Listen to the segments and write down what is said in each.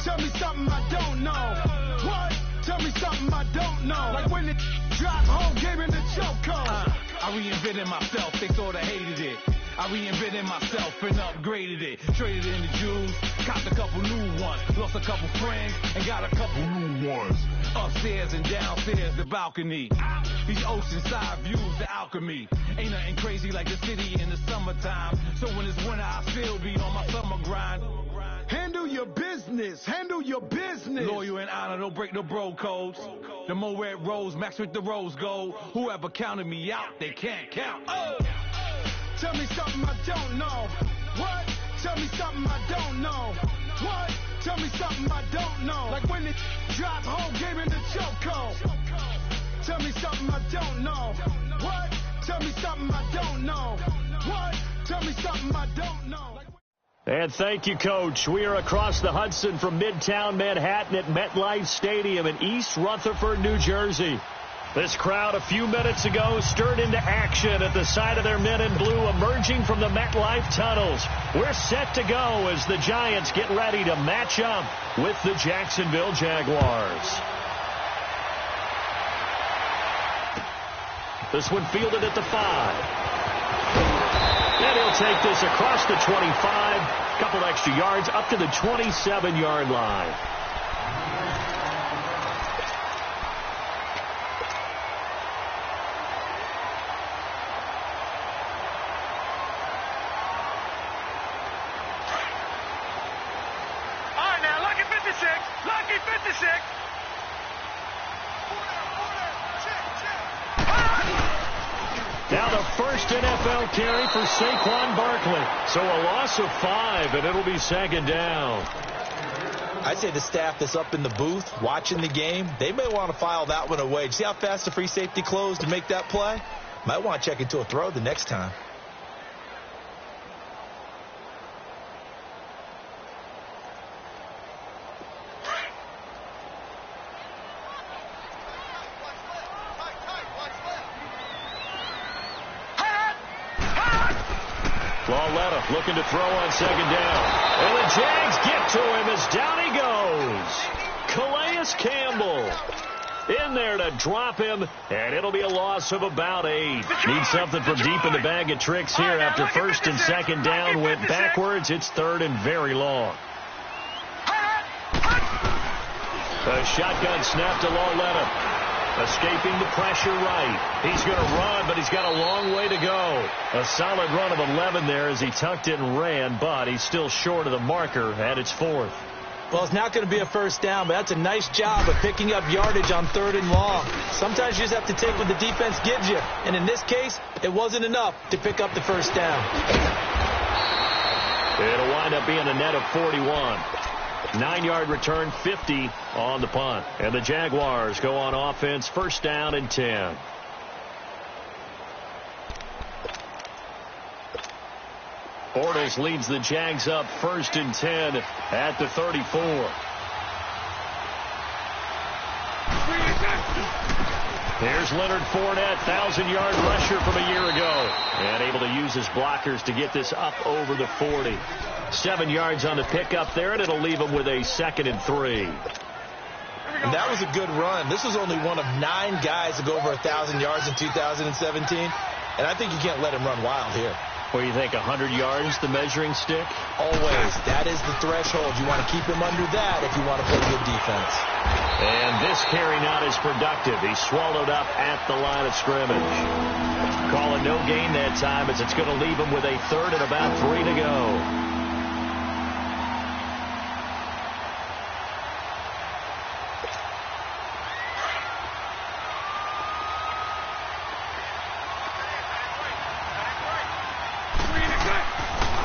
Tell me something I don't know. What? Tell me something I don't know. Like when it dropped, whole game in the chokehold. I reinvented myself, they thought I hated it. I reinvented myself and upgraded it. Traded in the Jews, copped a couple new ones. Lost a couple friends and got a couple new ones. Upstairs and downstairs, the balcony. These oceanside views, the alchemy. Ain't nothing crazy like the city in the summertime. So when it's winter, I still be on my summer grind. Handle your business, handle your business. Loyal and honor, don't break no bro codes. The more red rose, max with the rose gold. Whoever counted me out, they can't count. Oh! Tell me something I don't know. What? Tell me something I don't know. What? Tell me something I don't know. Like when it dropped, whole game in the chokehold. Tell me something I don't know. What? Tell me something I don't know. What? Tell me something I don't know. And thank you, Coach. We are across the Hudson from Midtown Manhattan at MetLife Stadium in East Rutherford, New Jersey. This crowd a few minutes ago stirred into action at the side of their men in blue emerging from the MetLife tunnels. We're set to go as the Giants get ready to match up with the Jacksonville Jaguars. This one fielded at the 5. And he'll take this across the 25, couple extra yards up to the 27-yard line. Now the first NFL carry for Saquon Barkley. So a loss of 5, and it'll be second down. I'd say the staff that's up in the booth watching the game, they may want to file that one away. See how fast the free safety closed to make that play? Might want to check into a throw the next time. Looking to throw on second down. And the Jags get to him as down he goes. Calais Campbell in there to drop him, and it'll be a loss of about 8. Need something from deep in the bag of tricks here after first and second down went backwards. It's third and very long. A shotgun snap to Lauletta. Escaping the pressure right. He's going to run, but he's got a long way to go. A solid run of 11 there as he tucked it and ran, but he's still short of the marker at its 4th. Well, it's not going to be a first down, but that's a nice job of picking up yardage on 3rd and long. Sometimes you just have to take what the defense gives you, and in this case, it wasn't enough to pick up the first down. It'll wind up being a net of 41. 9-yard return, 50 on the punt. And the Jaguars go on offense, first down and 10. Bortles leads the Jags up first and 10 at the 34. Here's Leonard Fournette, 1,000-yard rusher from a year ago. And able to use his blockers to get this up over the 40. 7 yards on the pickup there, and it'll leave him with a 2nd and 3. And that was a good run. This was only one of 9 guys to go over 1,000 yards in 2017. And I think you can't let him run wild here. What do you think, 100 yards, the measuring stick? Always. That is the threshold. You want to keep him under that if you want to play good defense. And this carry not as productive. He's swallowed up at the line of scrimmage. Calling no gain that time as it's going to leave him with a 3rd and about 3 to go.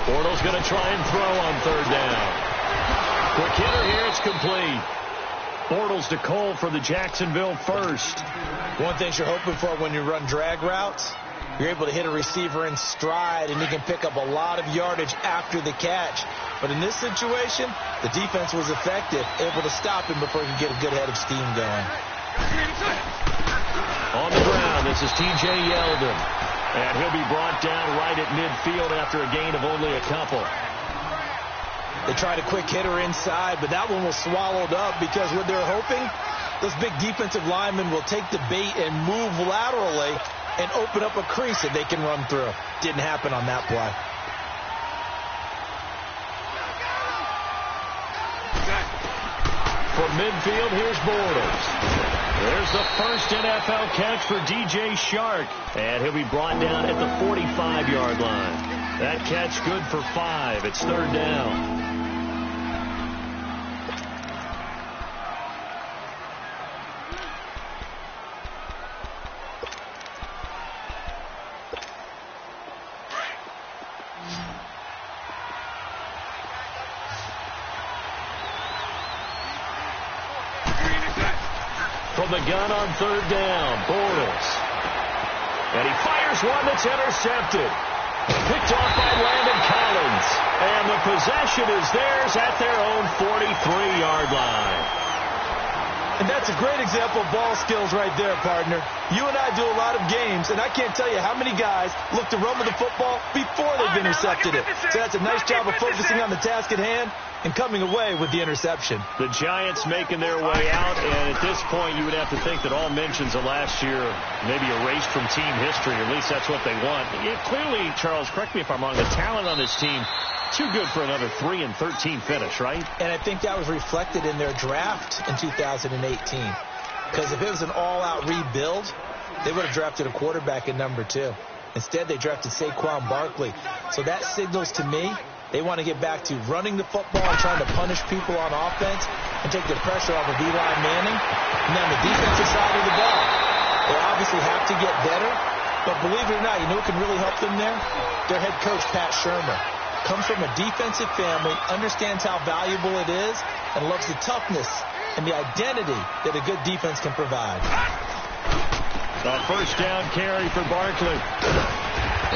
Bortles going to try and throw on 3rd down. Quick hitter here, it's complete. Bortles to Cole for the Jacksonville first. One thing you're hoping for when you run drag routes, you're able to hit a receiver in stride, and he can pick up a lot of yardage after the catch. But in this situation, the defense was effective, able to stop him before he could get a good head of steam going. On the ground, this is T.J. Yeldon. And he'll be brought down right at midfield after a gain of only a couple. They tried a quick hitter inside, but that one was swallowed up because what they're hoping, those big defensive linemen will take the bait and move laterally and open up a crease that they can run through. Didn't happen on that play. From midfield, here's Bortles. There's the first NFL catch for DJ Shark, and he'll be brought down at the 45-yard line. That catch good for 5. It's third down. From the gun on third down, Bortles. And he fires one that's intercepted. Picked off by Landon Collins. And the possession is theirs at their own 43-yard line. And that's a great example of ball skills right there, partner. You and I do a lot of games, and I can't tell you how many guys look to run with the football before they've intercepted it. So that's a nice job of focusing on the task at hand and coming away with the interception. The Giants making their way out, and at this point you would have to think that all mentions of last year maybe erased from team history, or at least that's what they want. Yeah, clearly, Charles, correct me if I'm wrong, the talent on this team, too good for another 3-13 finish, right? And I think that was reflected in their draft in 2018. Because if it was an all-out rebuild, they would have drafted a quarterback at number 2. Instead, they drafted Saquon Barkley. So that signals to me they want to get back to running the football and trying to punish people on offense and take the pressure off of Eli Manning. And then the defensive side of the ball, they obviously have to get better. But believe it or not, you know who can really help them there? Their head coach, Pat Shermer. Comes from a defensive family, understands how valuable it is, and loves the toughness and the identity that a good defense can provide. A first down carry for Barkley.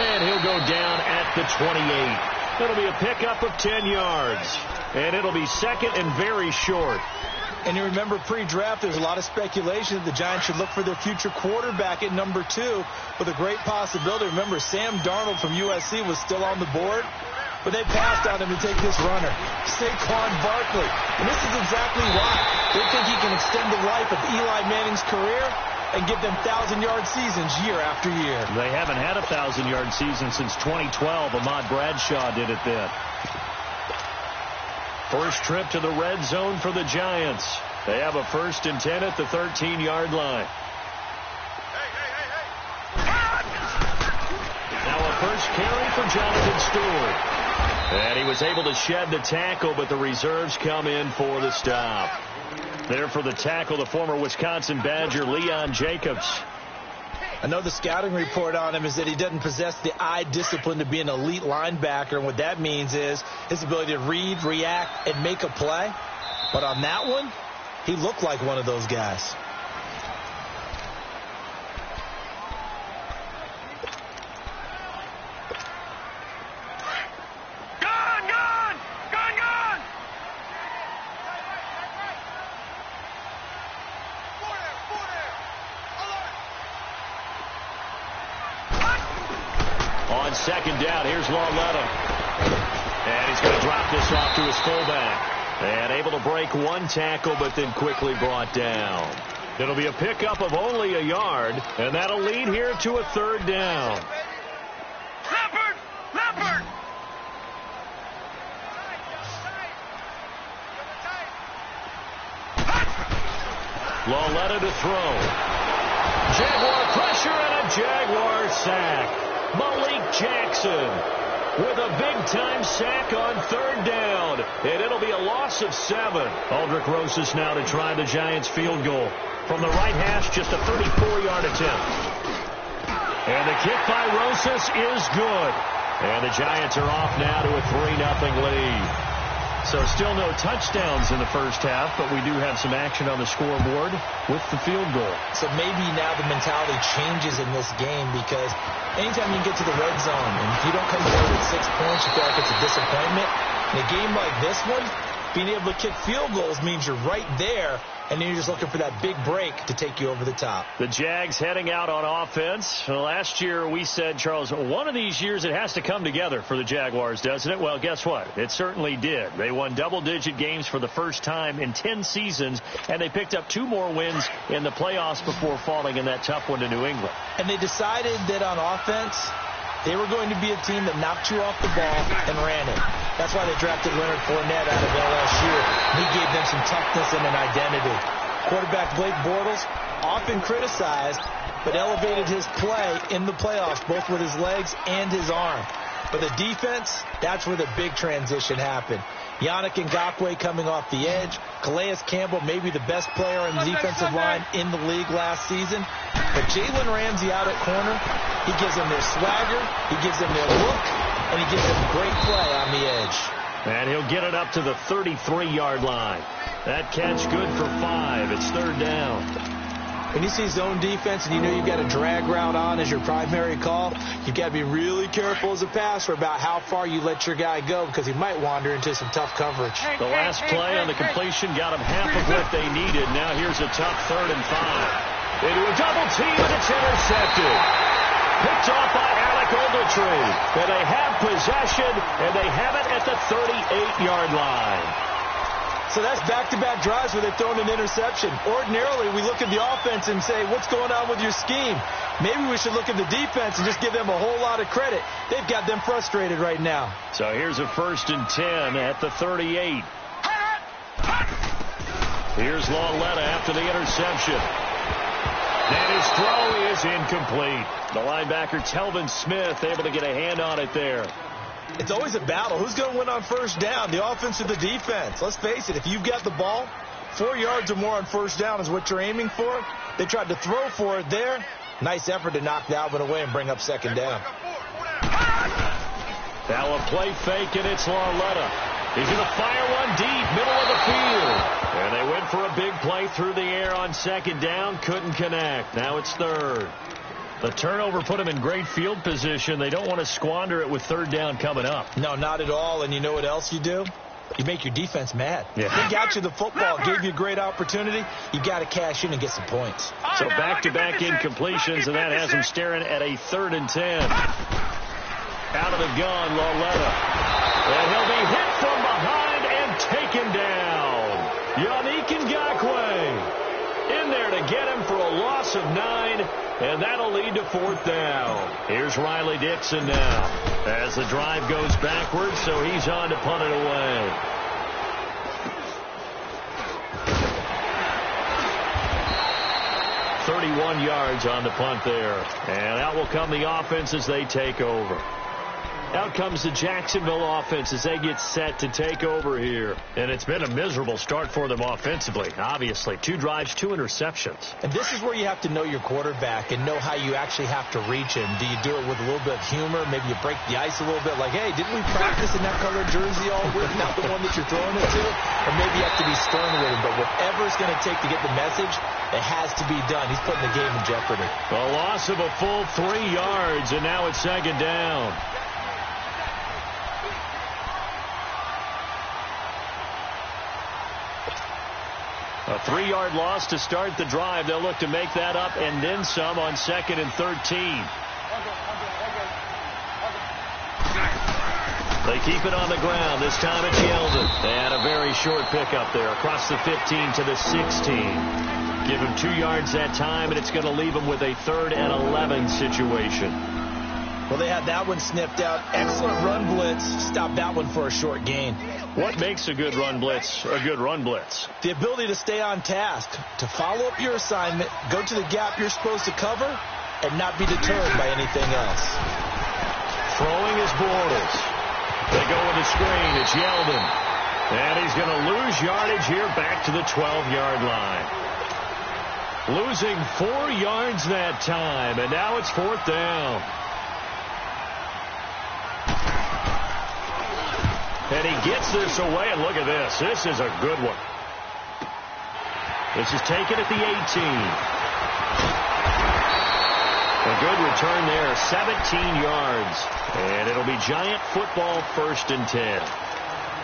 And he'll go down at the 28. It'll be a pickup of 10 yards. And it'll be second and very short. And you remember pre-draft, there's a lot of speculation that the Giants should look for their future quarterback at number 2 with a great possibility. Remember, Sam Darnold from USC was still on the board, but they passed on him to take this runner, Saquon Barkley. And this is exactly why. They think he can extend the life of Eli Manning's career and give them 1,000-yard seasons year after year. They haven't had a 1,000-yard season since 2012. Ahmad Bradshaw did it then. First trip to the red zone for the Giants. They have a 1st and 10 at the 13-yard line. Now a first carry for Jonathan Stewart. And he was able to shed the tackle, but the reserves come in for the stop. There for the tackle, the former Wisconsin Badger, Leon Jacobs. I know the scouting report on him is that he doesn't possess the eye discipline to be an elite linebacker, and what that means is his ability to read, react, and make a play. But on that one, he looked like one of those guys. On second down, here's Lauletta. And he's going to drop this off to his fullback. And able to break one tackle, but then quickly brought down. It'll be a pickup of only a yard, and that'll lead here to a third down. Leopard! Lauletta to throw. Jaguar pressure and a Jaguar sack. Malik Jackson with a big-time sack on third down. And it'll be a loss of 7. Aldrick Rosas now to try the Giants field goal. From the right hash, just a 34-yard attempt. And the kick by Rosas is good. And the Giants are off now to a 3-0 lead. So still no touchdowns in the first half, but we do have some action on the scoreboard with the field goal. So maybe now the mentality changes in this game, because anytime you get to the red zone and if you don't come forward with 6 points, you feel like it's a disappointment. In a game like this one, being able to kick field goals means you're right there, and then you're just looking for that big break to take you over the top. The Jags heading out on offense. Last year we said, Charles, one of these years it has to come together for the Jaguars, doesn't it? Well, guess what? It certainly did. They won double-digit games for the first time in 10 seasons, and they picked up 2 more wins in the playoffs before falling in that tough one to New England. And they decided that on offense, they were going to be a team that knocked you off the ball and ran it. That's why they drafted Leonard Fournette out of LSU. He gave them some toughness and an identity. Quarterback Blake Bortles, often criticized, but elevated his play in the playoffs, both with his legs and his arm. But the defense, that's where the big transition happened. Yannick Ngakoue coming off the edge. Calais Campbell, maybe the best player in the defensive line in the league last season. But Jalen Ramsey out at corner, he gives them their swagger, he gives them their look, and he gives them great play on the edge. And he'll get it up to the 33-yard line. That catch good for 5. It's 3rd down. When you see zone defense and you know you've got a drag route on as your primary call, you've got to be really careful as a passer about how far you let your guy go because he might wander into some tough coverage. The last play on the completion got him half of what they needed. Now here's a tough 3rd and 5. Into a double team, and it's intercepted. Picked off by Alec Ogletree. And they have possession, and they have it at the 38-yard line. So that's back-to-back drives where they've thrown an interception. Ordinarily, we look at the offense and say, what's going on with your scheme? Maybe we should look at the defense and just give them a whole lot of credit. They've got them frustrated right now. So here's a 1st and 10 at the 38. Here's Lauletta after the interception. And his throw is incomplete. The linebacker, Telvin Smith, able to get a hand on it there. It's always a battle. Who's going to win on 1st down, the offense or the defense? Let's face it, if you've got the ball, 4 yards or more on 1st down is what you're aiming for. They tried to throw for it there. Nice effort to knock that one away and bring up 2nd down. Now a play fake, and it's Lauletta. He's going to fire one deep, middle of the field. And they went for a big play through the air on 2nd down. Couldn't connect. Now it's 3rd. The turnover put them in great field position. They don't want to squander it with 3rd down coming up. No, not at all. And you know what else you do? You make your defense mad. Yeah. They got you the football, gave you a great opportunity. You got to cash in and get some points. So back-to-back incompletions, and that has them staring at a 3rd and 10. Out of the gun, Lauletta. And he'll be hit from behind and taken down. Yannick Ngakoue in there to get him for a loss of 9, and that'll lead to 4th down. Here's Riley Dixon now as the drive goes backwards, so he's on to punt it away. .31 yards on the punt there. And out will come the offense as they take over. Out comes the Jacksonville offense as they get set to take over here. And it's been a miserable start for them offensively, obviously. 2 drives, 2 interceptions. And this is where you have to know your quarterback and know how you actually have to reach him. Do you do it with a little bit of humor? Maybe you break the ice a little bit like, hey, didn't we practice in that colored jersey all week, not the one that you're throwing it to? Or maybe you have to be stern with him. But whatever it's going to take to get the message, it has to be done. He's putting the game in jeopardy. A loss of a full 3 yards, and now it's 2nd down. A 3-yard loss to start the drive. They'll look to make that up and then some on 2nd and 13. They keep it on the ground. This time it's Yeldon. And a very short pickup there across the 15 to the 16. Give him 2 yards that time, and it's going to leave him with a 3rd and 11 situation. Well, they had that one snipped out. Excellent run blitz. Stopped that one for a short gain. What makes a good run blitz a good run blitz? The ability to stay on task, to follow up your assignment, go to the gap you're supposed to cover, and not be deterred by anything else. Throwing is Bortles. They go with a screen. It's Yeldon. And he's going to lose yardage here back to the 12-yard line. Losing 4 yards that time, and now it's 4th down. And he gets this away, and look at this. This is a good one. This is taken at the 18. A good return there, 17 yards. And it'll be Giant football 1st and 10.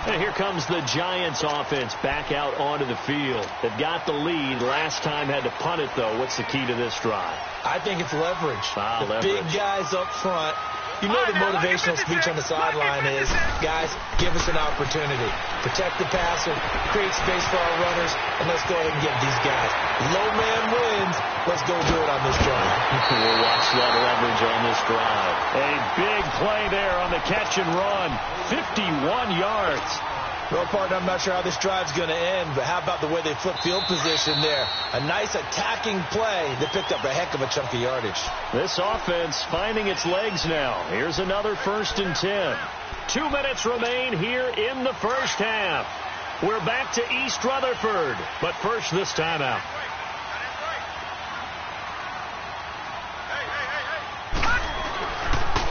And here comes the Giants offense back out onto the field. They've got the lead. Last time had to punt it, though. What's the key to this drive? I think it's leverage. Leverage. Big guys up front. You know the motivational speech on the sideline is, guys, give us an opportunity. Protect the passer, create space for our runners, and let's go ahead and give these guys. Low man wins. Let's go do it on this drive. We'll watch that leverage on this drive. A big play there on the catch and run. 51 yards. Well, partner, I'm not sure how this drive's going to end, but how about the way they flip field position there? A nice attacking play that picked up a heck of a chunk of yardage. This offense finding its legs now. Here's another 1st and 10. 2 minutes remain here in the first half. We're back to East Rutherford, but first this timeout.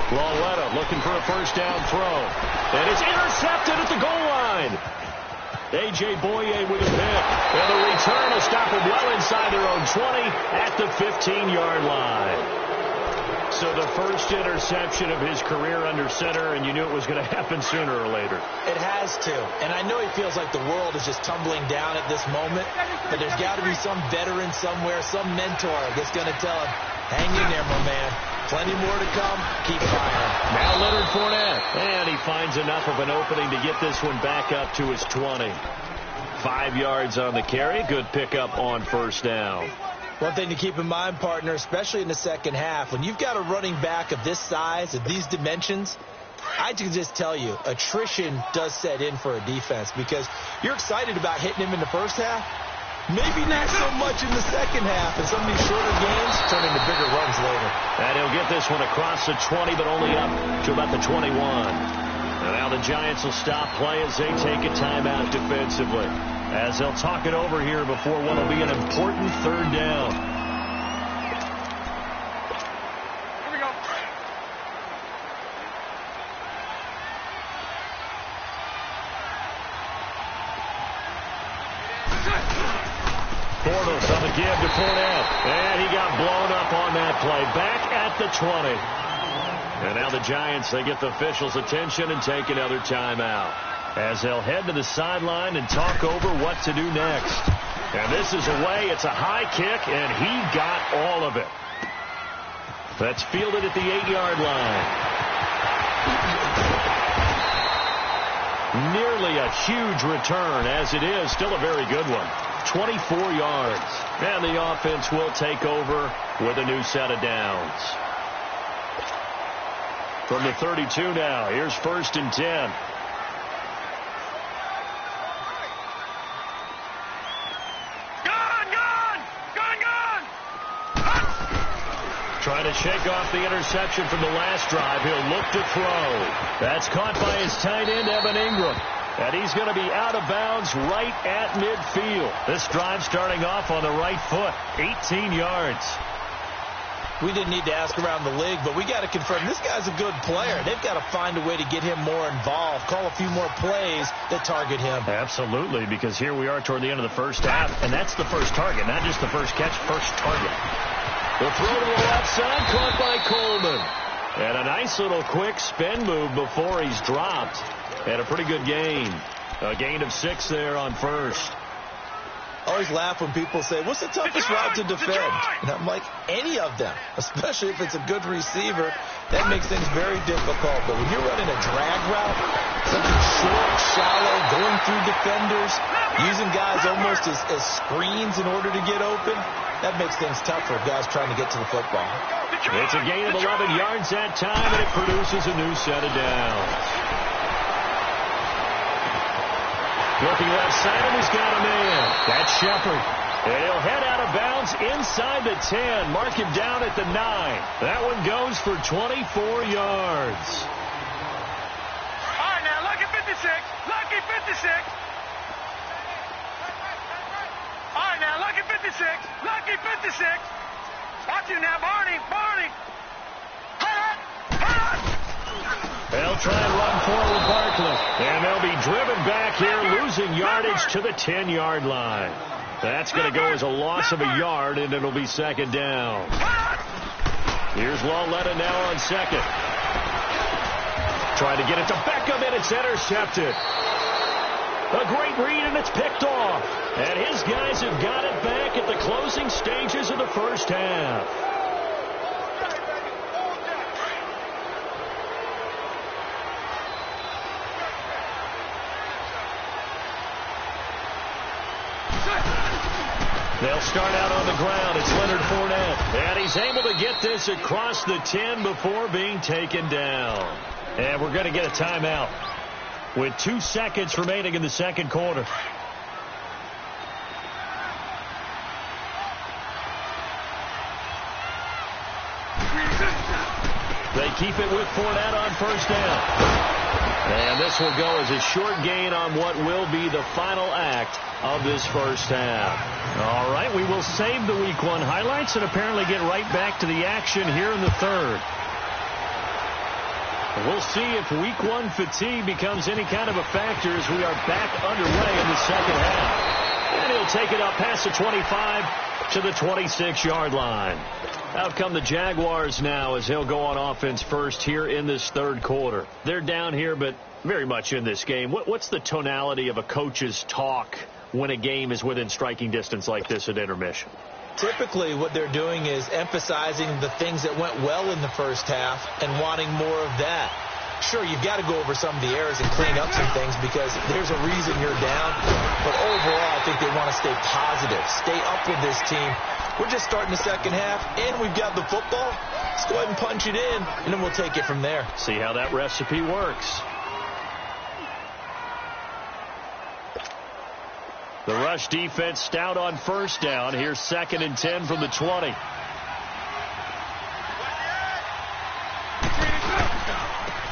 Lawletta looking for a first down throw. And it's intercepted at the goal line. A.J. Boye with a pick. And the return will stop him well inside their own 20 at the 15-yard line. So the first interception of his career under center, and you knew it was going to happen sooner or later. It has to. And I know he feels like the world is just tumbling down at this moment, but there's got to be some veteran somewhere, some mentor that's going to tell him, hang in there, my man. Plenty more to come. Keep firing. Now Leonard Fournette. And he finds enough of an opening to get this one back up to his 20. 5 yards on the carry. Good pickup on first down. One thing to keep in mind, partner, especially in the second half, when you've got a running back of this size, of these dimensions, I can just tell you, attrition does set in for a defense because you're excited about hitting him in the first half. Maybe not so much in the second half, and some of these shorter games turn into bigger runs later. And he'll get this one across the 20, but only up to about the 21. And now the Giants will stop play as they take a timeout defensively, as they'll talk it over here before what will be an important third down. Here we go. Bortles on the give to Fournette. And he got blown up on that play. Back at the 20. And now the Giants, they get the officials' attention and take another timeout, as they'll head to the sideline and talk over what to do next. And this is away. It's a high kick, and he got all of it. That's fielded at the 8-yard line. Nearly a huge return, as it is. Still a very good one. 24 yards. And the offense will take over with a new set of downs. From the 32 now, here's 1st and 10. Trying to shake off the interception from the last drive. He'll look to throw. That's caught by his tight end, Evan Ingram. And he's going to be out of bounds right at midfield. This drive starting off on the right foot. 18 yards. We didn't need to ask around the league, but we got to confirm this guy's a good player. They've got to find a way to get him more involved, call a few more plays that target him. Absolutely, because here we are toward the end of the first half, and that's the first target, not just the first catch, first target. The throw to the left side, caught by Coleman. And a nice little quick spin move before he's dropped. And a pretty good gain. A gain of 6 there on first. I always laugh when people say, what's the toughest route to defend? And I'm like, any of them, especially if it's a good receiver. That makes things very difficult. But when you're running a drag route, something short, shallow, going through defenders, using guys almost as screens in order to get open, that makes things tough for guys trying to get to the football. It's a gain of 11 yards that time, and it produces a new set of downs. Looking left side, and he's got a man. That's Shepard. And he'll head out of bounds inside the 10. Mark him down at the 9. That one goes for 24 yards. All right, now, lucky 56. Lucky 56. All right, now, lucky 56. Lucky 56. Watch you now, Barney. Barney. They'll try and run forward Barkley. And they'll be driven back here, losing yardage to the 10-yard line. That's going to go as a loss of a yard, and it'll be second down. Here's Lawletta now on second. Trying to get it to Beckham, and it's intercepted. A great read, and it's picked off. And his guys have got it back at the closing stages of the first half. They'll start out on the ground. It's Leonard Fournette. And he's able to get this across the 10 before being taken down. And we're going to get a timeout with 2 seconds remaining in the second quarter. They keep it with Fournette on first down. And this will go as a short gain on what will be the final act of this first half. All right, we will save the Week 1 highlights and apparently get right back to the action here in the third. We'll see if Week 1 fatigue becomes any kind of a factor as we are back underway in the second half. And he'll take it up past the 25 to the 26-yard line. Out come the Jaguars now as he'll go on offense first here in this third quarter. They're down here, but very much in this game. What's the tonality of a coach's talk when a game is within striking distance like this at intermission? Typically, what they're doing is emphasizing the things that went well in the first half and wanting more of that. Sure, you've got to go over some of the errors and clean up some things because there's a reason you're down. But overall, I think they want to stay positive, stay up with this team. We're just starting the second half, and we've got the football. Let's go ahead and punch it in, and then we'll take it from there. See how that recipe works. The rush defense stout on first down. Here's 2nd and 10 from the 20.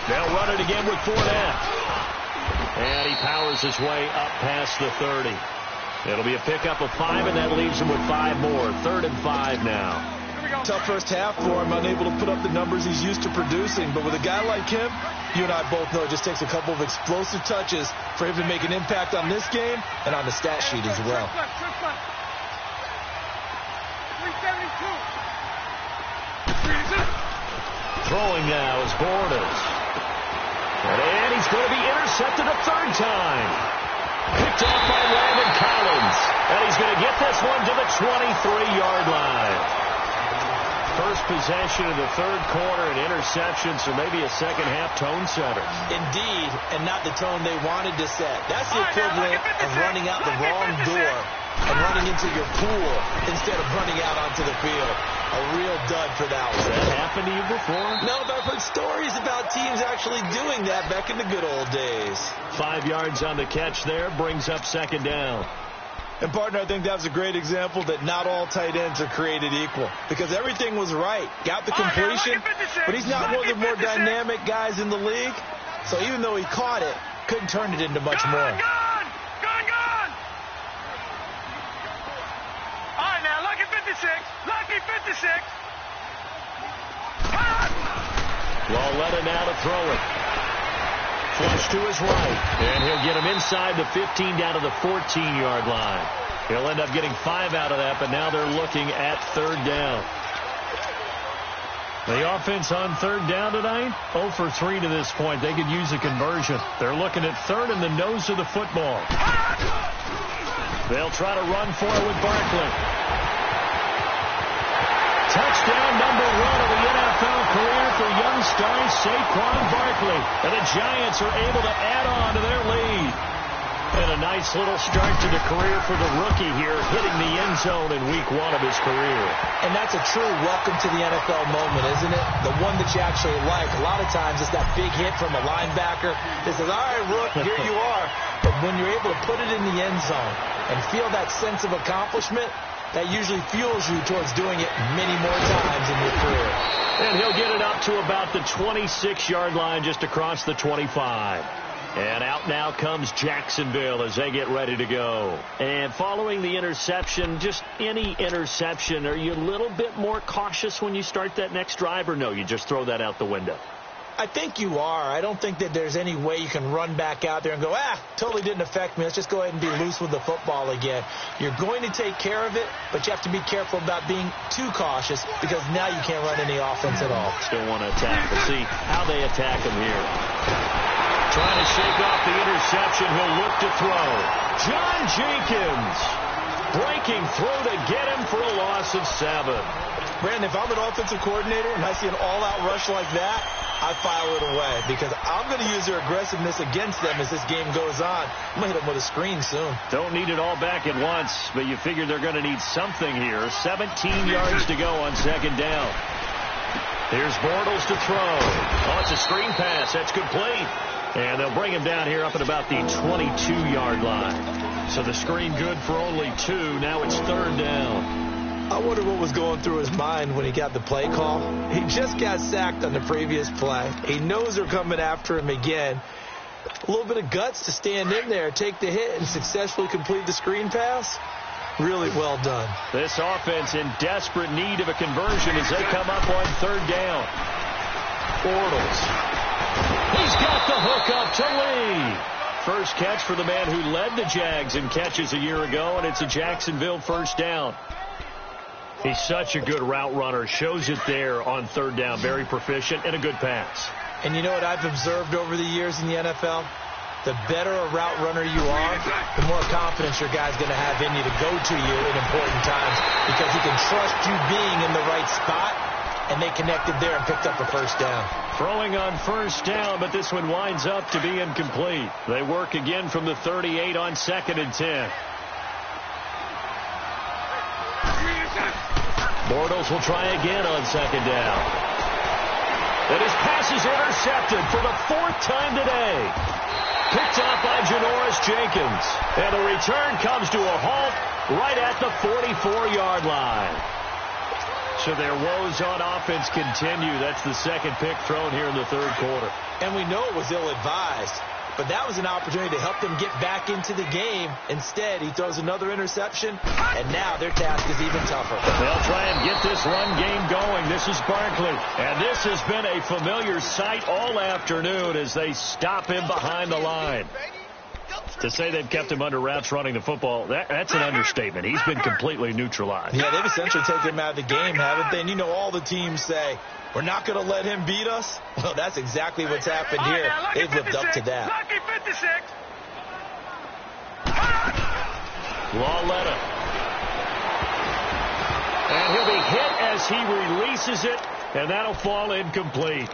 They'll run it again with Fournette. And he powers his way up past the 30. It'll be a pickup of 5, and that leaves him with 5 more. 3rd and 5 now. Tough first half for him, unable to put up the numbers he's used to producing. But with a guy like him, you and I both know it just takes a couple of explosive touches for him to make an impact on this game and on the stat sheet as well. Throwing now is Borders. And he's going to be intercepted a 3rd time. Picked off by Landon Collins. And he's going to get this one to the 23-yard line. First possession of the third quarter, an interception, so maybe a second-half tone setter. Indeed, and not the tone they wanted to set. That's the equivalent of running out the wrong door and running into your pool instead of running out onto the field. A real dud for that one. Has that happened to you before? No, but I've heard stories about teams actually doing that back in the good old days. 5 yards on the catch there, brings up 2nd down. And, partner, I think that was a great example that not all tight ends are created equal. Because everything was right. Got the completion, but he's not one of the more dynamic guys in the league. So even though he caught it, couldn't turn it into much more. Gone! All right, now, lucky 56. Lucky 56. Lauletta now to throw it. Flush to his right. And he'll get him inside the 15 down to the 14-yard line. He'll end up getting 5 out of that, but now they're looking at 3rd down. The offense on 3rd down tonight, 0 for 3 to this point. They could use a conversion. They're looking at 3rd in the nose of the football. They'll try to run for it with Barkley. Touchdown number 1 of the NFL career for young star Saquon Barkley. And the Giants are able to add on to their lead. And a nice little start to the career for the rookie here, hitting the end zone in week 1 of his career. And that's a true welcome to the NFL moment, isn't it? The one that you actually like. A lot of times it's that big hit from a linebacker that says, all right, Rook, here you are. But when you're able to put it in the end zone and feel that sense of accomplishment, that usually fuels you towards doing it many more times in your career. And he'll get it up to about the 26-yard line just across the 25. And out now comes Jacksonville as they get ready to go. And following the interception, just any interception, are you a little bit more cautious when you start that next drive, or no, you just throw that out the window? I think you are. I don't think that there's any way you can run back out there and go, totally didn't affect me. Let's just go ahead and be loose with the football again. You're going to take care of it, but you have to be careful about being too cautious because now you can't run any offense at all. Still want to attack. We'll see how they attack him here. Trying to shake off the interception. He'll look to throw. John Jenkins breaking through to get him for a loss of 7. Brandon, if I'm an offensive coordinator and I see an all-out rush like that, I file it away because I'm going to use their aggressiveness against them as this game goes on. I'm going to hit them with a screen soon. Don't need it all back at once, but you figure they're going to need something here. 17 yards to go on second down. Here's Bortles to throw. Oh, it's a screen pass. That's complete. And they'll bring him down here up at about the 22-yard line. So the screen good for only 2. Now it's third down. I wonder what was going through his mind when he got the play call. He just got sacked on the previous play. He knows they're coming after him again. A little bit of guts to stand in there, take the hit, and successfully complete the screen pass. Really well done. This offense in desperate need of a conversion as they come up on third down. Bortles. He's got the hook up to Lee. First catch for the man who led the Jags in catches a year ago, and it's a Jacksonville first down. He's such a good route runner. Shows it there on third down. Very proficient and a good pass. And you know what I've observed over the years in the NFL? The better a route runner you are, the more confidence your guy's going to have in you to go to you in important times because he can trust you being in the right spot, and they connected there and picked up a first down. Throwing on first down, but this one winds up to be incomplete. They work again from the 38 on 2nd and 10. Bortles will try again on second down. And his pass is intercepted for the 4th time today. Picked off by Janoris Jenkins. And the return comes to a halt right at the 44-yard line. So their woes on offense continue. That's the second pick thrown here in the third quarter. And we know it was ill-advised. But that was an opportunity to help them get back into the game. Instead, he throws another interception, and now their task is even tougher. They'll try and get this run game going. This is Barkley. And this has been a familiar sight all afternoon as they stop him behind the line. To say they've kept him under wraps running the football, that's an understatement. He's been completely neutralized. Yeah, they've essentially taken him out of the game, haven't they? And you know all the teams say, we're not going to let him beat us. Well, that's exactly what's happened here. They've lived up to that. Lucky 56. Lawletta. And he'll be hit as he releases it, and that'll fall incomplete.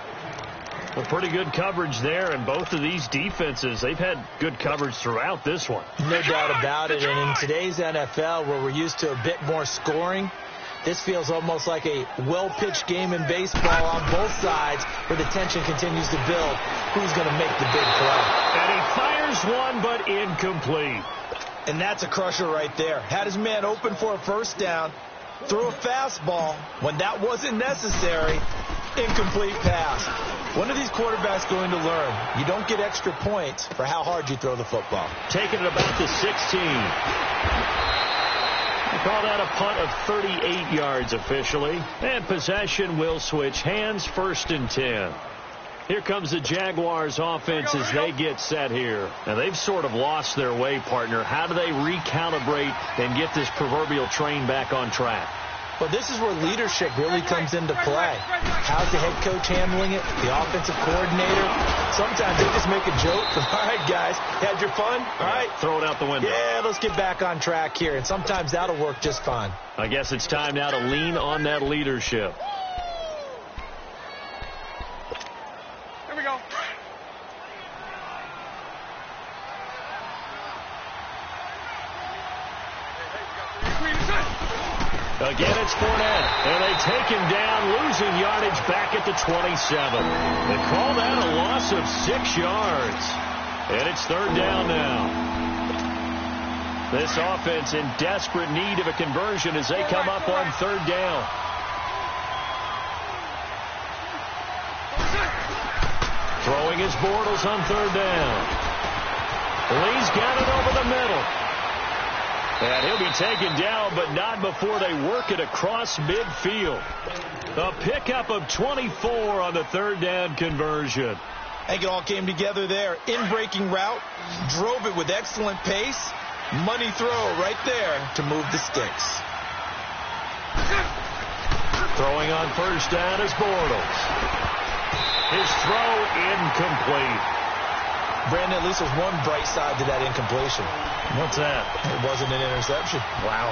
Well, pretty good coverage there, and both of these defenses, they've had good coverage throughout this one. No doubt about it, and in today's NFL, where we're used to a bit more scoring, this feels almost like a well-pitched game in baseball on both sides where the tension continues to build. Who's going to make the big play? And he fires one, but incomplete. And that's a crusher right there. Had his man open for a first down, threw a fastball when that wasn't necessary. Incomplete pass. When are these quarterbacks going to learn? You don't get extra points for how hard you throw the football. Taking it about the 16. We call that a punt of 38 yards officially. And possession will switch hands, 1st and 10. Here comes the Jaguars offense as they get set here. Now they've sort of lost their way, partner. How do they recalibrate and get this proverbial train back on track? Well, this is where leadership really comes into play. How's the head coach handling it? The offensive coordinator? Sometimes they just make a joke. All right, guys, you had your fun? All right. Throw it out the window. Yeah, let's get back on track here. And sometimes that'll work just fine. I guess it's time now to lean on that leadership. Here we go. Again, it's Fournette, and they take him down, losing yardage back at the 27. They call that a loss of 6 yards, and it's third down now. This offense in desperate need of a conversion as they come up on third down. Throwing his Bortles on third down. Lee's got it over the middle. And he'll be taken down, but not before they work it across midfield. A pickup of 24 on the third down conversion. I think it all came together there. In-breaking route, drove it with excellent pace. Money throw right there to move the sticks. Throwing on first down is Bortles. His throw incomplete. Brandon, at least there's one bright side to that incompletion. What's that? It wasn't an interception. Wow.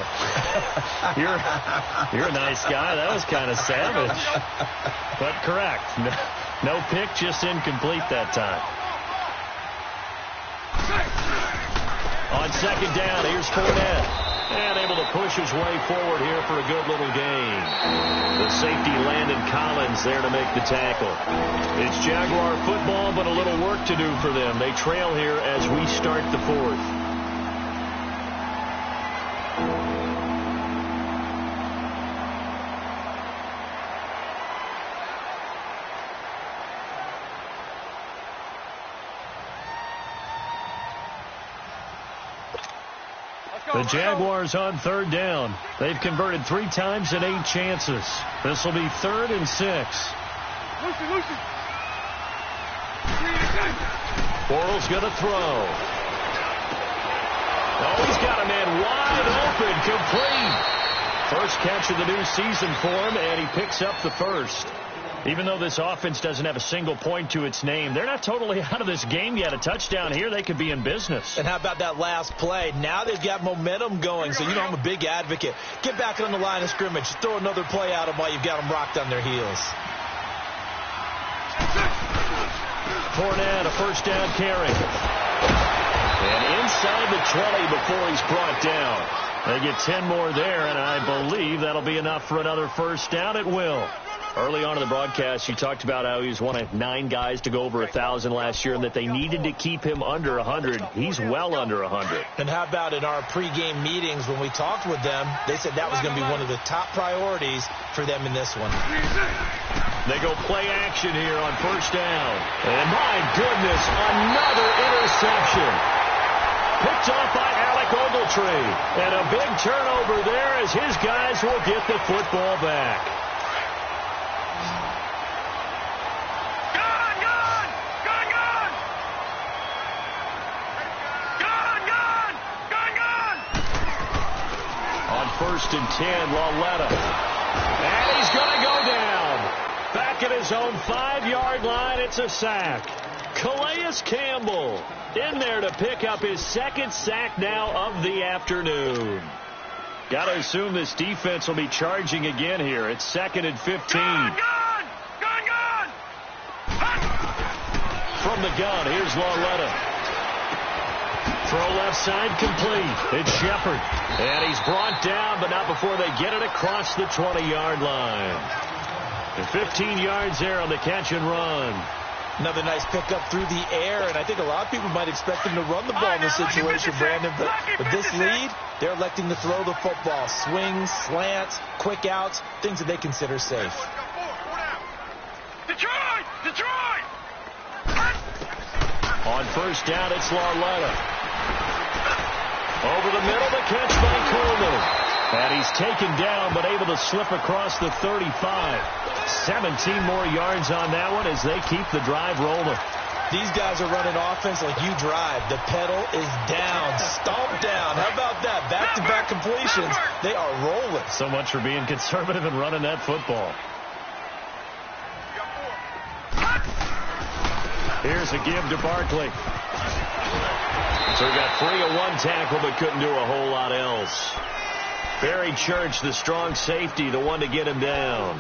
You're a nice guy. That was kind of savage. But correct. No pick, just incomplete that time. On second down, here's Fournette. And able to push his way forward here for a good little gain. The safety Landon Collins there to make the tackle. It's Jaguar football, but a little work to do for them. They trail here as we start the fourth. The Jaguars on third down. They've converted 3 times in 8 chances. This will be 3rd and 6. Bortles going to throw. Oh, he's got a man wide open, complete. First catch of the new season for him, and he picks up the first. Even though this offense doesn't have a single point to its name, they're not totally out of this game yet. A touchdown here, they could be in business. And how about that last play? Now they've got momentum going, so you know I'm a big advocate. Get back on the line of scrimmage. Throw another play at them while you've got them rocked on their heels. Fournette, a first down carry. And inside the 20 before he's brought down. They get 10 more there, and I believe that'll be enough for another first down. It will. Early on in the broadcast, you talked about how he was one of 9 guys to go over 1,000 last year and that they needed to keep him under 100. He's well under 100. And how about in our pregame meetings when we talked with them, they said that was going to be one of the top priorities for them in this one. They go play action here on first down. And my goodness, another interception. Picked off by Alec Ogletree. And a big turnover there as his guys will get the football back. First and 10, Lauletta. And he's going to go down. Back at his own 5-yard line, it's a sack. Calais Campbell in there to pick up his 2nd sack now of the afternoon. Got to assume this defense will be charging again here. It's 2nd and 15. Gun! From the gun, here's Lauletta. Throw left side complete. It's Shepard. And he's brought down, but not before they get it across the 20-yard line. And 15 yards there on the catch and run. Another nice pickup through the air, and I think a lot of people might expect them to run the ball in this situation, Brandon. But with this lead, they're electing to throw the football. Swings, slants, quick outs, things that they consider safe. Detroit! On first down, it's Lauletta. Over the middle, the catch by Coleman. And he's taken down, but able to slip across the 35. 17 more yards on that one as they keep the drive rolling. These guys are running offense like you drive. The pedal is down, stomped down. How about that? Back-to-back completions. They are rolling. So much for being conservative and running that football. Here's a give to Barkley. So he got free of one tackle but couldn't do a whole lot else. Barry Church, the strong safety, the one to get him down.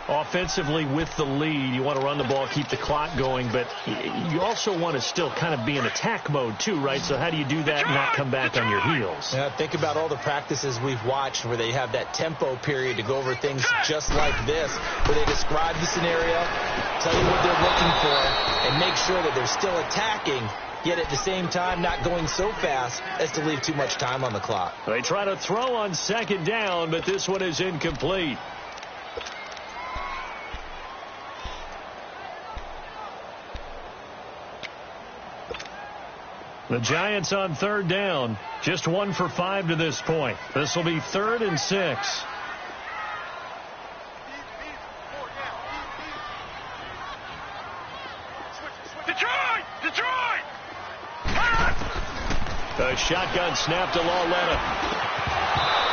Offensively with the lead, you want to run the ball, keep the clock going, but you also want to still kind of be in attack mode too, right? So how do you do that and not come back on your heels? Yeah, think about all the practices we've watched where they have that tempo period to go over things just like this, where they describe the scenario, tell you what they're looking for, and make sure that they're still attacking, yet at the same time not going so fast as to leave too much time on the clock. They try to throw on second down, but this one is incomplete. The Giants on third down, just 1 for 5 to this point. This will be 3rd and 6. Detroit! A shotgun snap to Lauletta.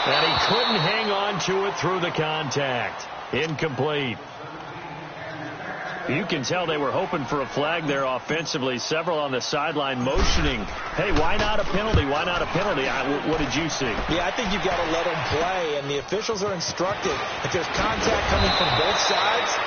And he couldn't hang on to it through the contact. Incomplete. You can tell they were hoping for a flag there offensively. Several on the sideline motioning, hey, why not a penalty? Why not a penalty? What did you see? Yeah, I think you've got to let them play, and the officials are instructed. If there's contact coming from both sides,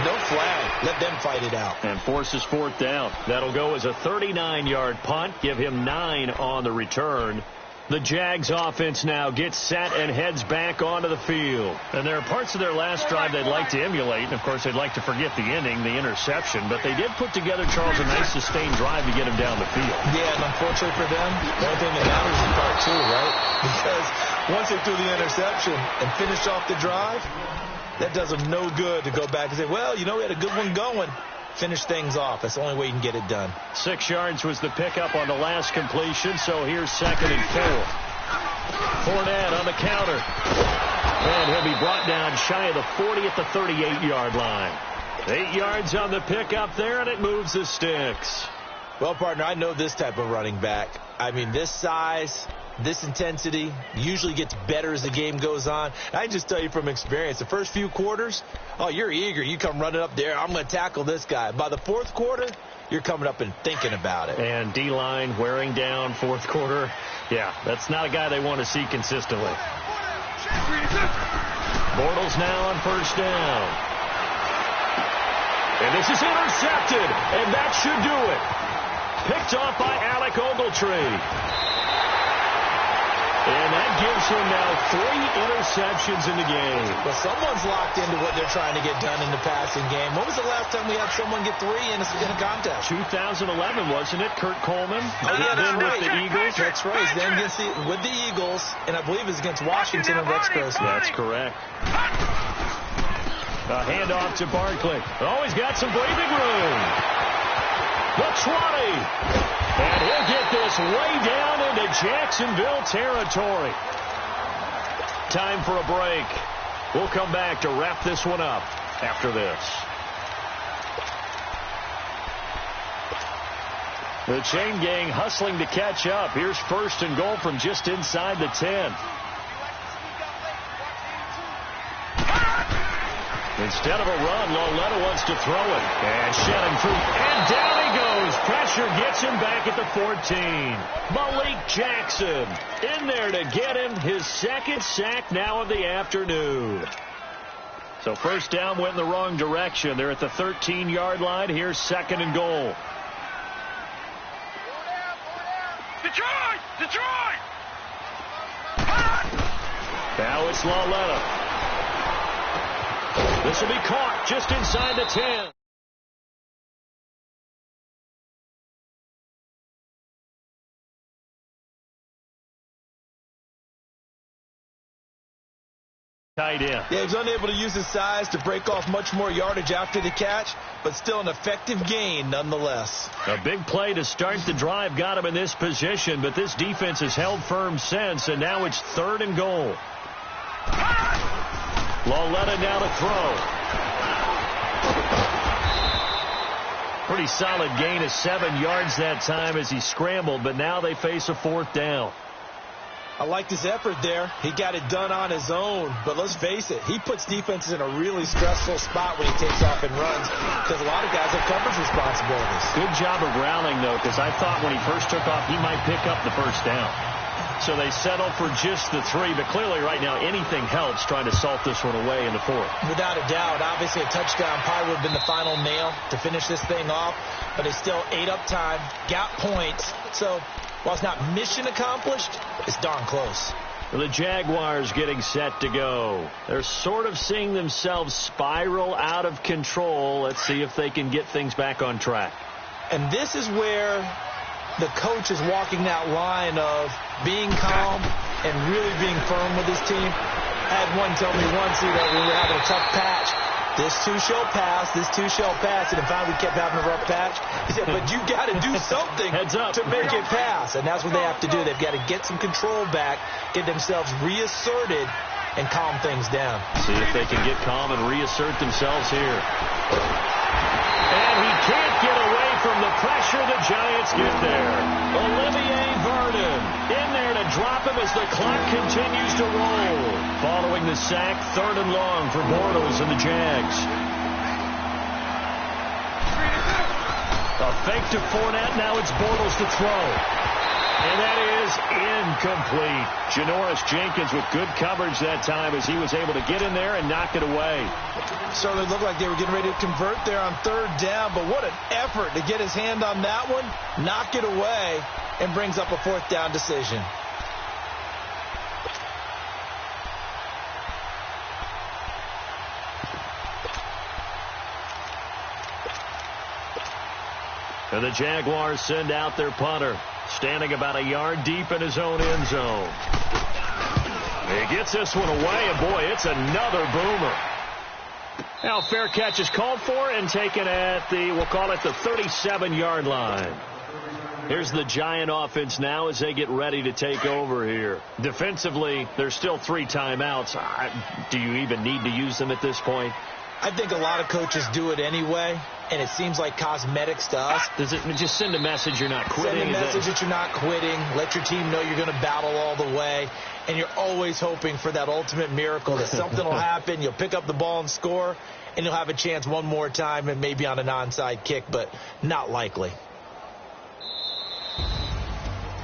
no flag. Let them fight it out. And forces fourth down. That'll go as a 39-yard punt. Give him 9 on the return. The Jags offense now gets set and heads back onto the field. And there are parts of their last drive they'd like to emulate. And, of course, they'd like to forget the ending, the interception. But they did put together, Charles, a nice sustained drive to get him down the field. Yeah, and unfortunately for them, the only thing that matters is part 2, right? Because once they threw the interception and finished off the drive, that does them no good to go back and say, well, you know, we had a good one going. Finish things off. That's the only way you can get it done. 6 yards was the pickup on the last completion, so here's 2nd and 4. Fournette on the counter. And he'll be brought down shy of the 40 at the 38-yard line. 8 yards on the pickup there, and it moves the sticks. Well, partner, I know this type of running back. I mean, this size, this intensity usually gets better as the game goes on. I can just tell you from experience, the first few quarters, oh, you're eager. You come running up there. I'm going to tackle this guy. By the fourth quarter, you're coming up and thinking about it. And D-line wearing down fourth quarter. Yeah, that's not a guy they want to see consistently. Bortles now on first down. And this is intercepted, and that should do it. Picked off by Alec Ogletree. And that gives him now 3 interceptions in the game. Well, someone's locked into what they're trying to get done in the passing game. When was the last time we had someone get 3 in a contest? 2011, wasn't it? Kurt Coleman? Oh, yeah, that's right. With the Eagles? That's right. Then with the Eagles, and I believe it's against Washington and Rex Grossman. That's correct. A handoff to Barkley. Oh, he's got some breathing room. The 20. And he'll get this way down into Jacksonville territory. Time for a break. We'll come back to wrap this one up after this. The chain gang hustling to catch up. Here's 1st and goal from just inside the 10. Instead of a run, Lauletta wants to throw it. And shedding through. And down he goes. Pressure gets him back at the 14. Malik Jackson in there to get him his 2nd sack now of the afternoon. So first down went in the wrong direction. They're at the 13-yard line. Here's 2nd and goal. Detroit! Detroit! Now it's Lauletta. This will be caught just inside the 10. Tight end. Yeah, he was unable to use his size to break off much more yardage after the catch, but still an effective gain nonetheless. A big play to start the drive got him in this position, but this defense has held firm since, and now it's 3rd and goal. Lauletta now to throw. Pretty solid gain of 7 yards that time as he scrambled, but now they face a 4th down. I liked his effort there. He got it done on his own, but let's face it, he puts defenses in a really stressful spot when he takes off and runs because a lot of guys have coverage responsibilities. Good job of rallying, though, because I thought when he first took off, he might pick up the first down. So they settle for just the 3, but clearly right now anything helps trying to salt this one away in the 4th. Without a doubt, obviously a touchdown probably would have been the final nail to finish this thing off, but they still ate up time, got points. So while it's not mission accomplished, it's darn close. The Jaguars getting set to go. They're sort of seeing themselves spiral out of control. Let's see if they can get things back on track. And this is where the coach is walking that line of being calm and really being firm with his team. I had one tell me once, when we were having a tough patch, this too shall pass, this too shall pass, and finally we kept having a rough patch. He said, but you got to do something to make it pass, and that's what they have to do. They've got to get some control back, get themselves reasserted, and calm things down. See if they can get calm and reassert themselves here. And he can't get away from the pressure. The Giants get there. Olivier Vernon in there to drop him as the clock continues to roll. Following the sack, 3rd and long for Bortles and the Jags. A fake to Fournette. Now it's Bortles to throw. And that is incomplete. Janoris Jenkins with good coverage that time as he was able to get in there and knock it away. Certainly looked like they were getting ready to convert there on third down, but what an effort to get his hand on that one, knock it away, and brings up a fourth down decision. And the Jaguars send out their punter, standing about a yard deep in his own end zone. He gets this one away, and boy, it's another boomer. Now fair catch is called for and taken at the, we'll call it the 37-yard line. Here's the Giant offense now as they get ready to take over here. Defensively, there's still 3 timeouts. Do you even need to use them at this point? I think a lot of coaches do it anyway, and it seems like cosmetics to us. Does it just send a message you're not quitting? Send a message that you're not quitting. Let your team know you're going to battle all the way. And you're always hoping for that ultimate miracle that something will happen. You'll pick up the ball and score, and you'll have a chance one more time and maybe on an onside kick, but not likely.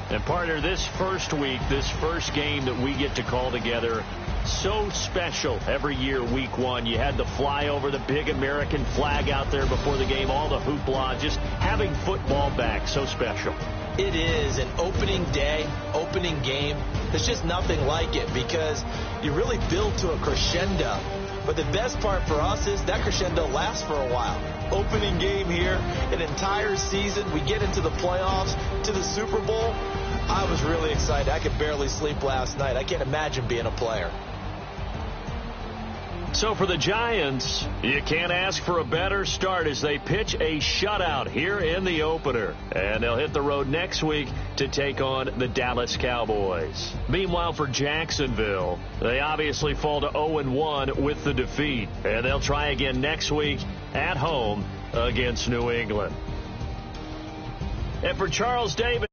And, partner, this first week, this first game that we get to call together, so special every year, week 1. You had the fly over the big American flag out there before the game, all the hoopla, just having football back, so special. It is an opening day, opening game. There's just nothing like it because you really build to a crescendo. But the best part for us is that crescendo lasts for a while. Opening game here, an entire season. We get into the playoffs, to the Super Bowl. I was really excited. I could barely sleep last night. I can't imagine being a player. So for the Giants, you can't ask for a better start as they pitch a shutout here in the opener. And they'll hit the road next week to take on the Dallas Cowboys. Meanwhile, for Jacksonville, they obviously fall to 0-1 with the defeat. And they'll try again next week at home against New England. And for Charles Davis.